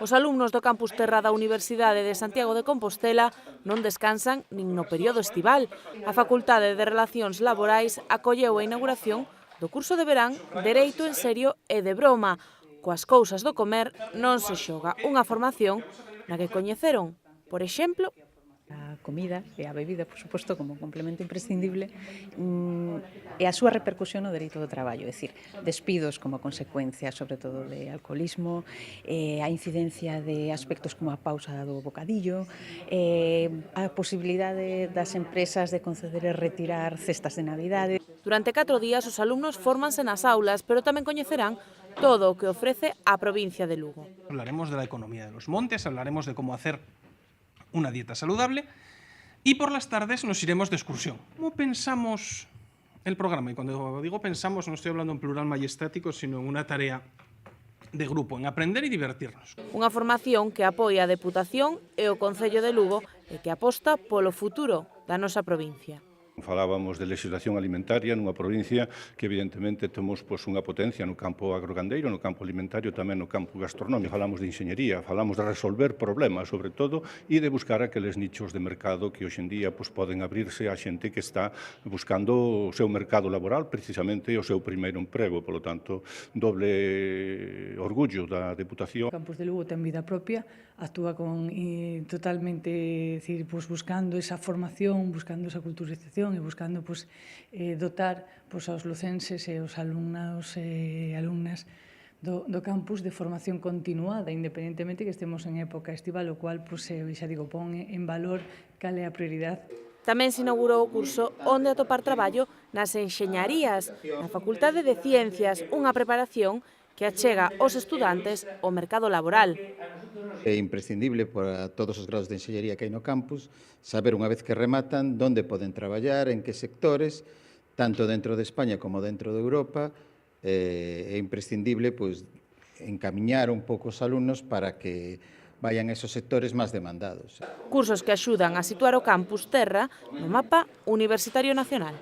Os alumnos do Campus Terra da Universidade de Santiago de Compostela non descansan nin no período estival. A Facultade de Relacións Laborais acolleu a inauguración do curso de verán Dereito en serio e de broma. Coas cousas do comer non se xoga, unha formación na que coñeceron, por exemplo, a comida e a bebida, por suposto, como complemento imprescindible, e a súa repercusión no dereito do traballo, é dicir, despidos como consecuencia, sobre todo, de alcoholismo, a incidencia de aspectos como a pausa do bocadillo, a posibilidade das empresas de conceder e retirar cestas de Navidade. Durante 4 días os alumnos fórmanse nas aulas, pero tamén coñecerán todo o que ofrece a provincia de Lugo. Hablaremos de la economía de los montes, hablaremos de cómo hacer una dieta saludable y por las tardes nos iremos de excursión. ¿Cómo pensamos el programa? Y cuando digo pensamos no estoy hablando en plural majestático, sino en una tarea de grupo, en aprender y divertirnos. Unha formación que apoia a Deputación e o Concello de Lugo e que aposta polo futuro da nosa provincia. Falábamos de legislación alimentaria nunha provincia que evidentemente temos unha potencia no campo agrogandeiro, no campo alimentario, tamén no campo gastronómico. Falamos de enxeñería, falamos de resolver problemas, sobre todo, e de buscar aqueles nichos de mercado que hoxe en día poden abrirse a xente que está buscando o seu mercado laboral, precisamente o seu primeiro emprego. Por lo tanto, doble orgullo da Deputación. O Campus de Lugo ten vida propia, actúa totalmente, decir, buscando esa formación, buscando esa culturización e buscando dotar aos lucenses e aos alumnos e alumnas do campus de formación continuada, independentemente que estemos en época estival, o cual, xa digo, pon en valor cal é a prioridade. Tamén se inaugurou o curso Onde atopar traballo nas enxeñarías, na Facultade de Ciencias, unha preparación que achega aos estudantes ao mercado laboral. É imprescindible para todos os grados de enxeñería que hai no campus saber unha vez que rematan onde poden traballar, en que sectores, tanto dentro de España como dentro de Europa. É imprescindible encamiñar un pouco os alumnos para que vayan a esos sectores máis demandados. Cursos que axudan a situar o Campus Terra no mapa universitario nacional.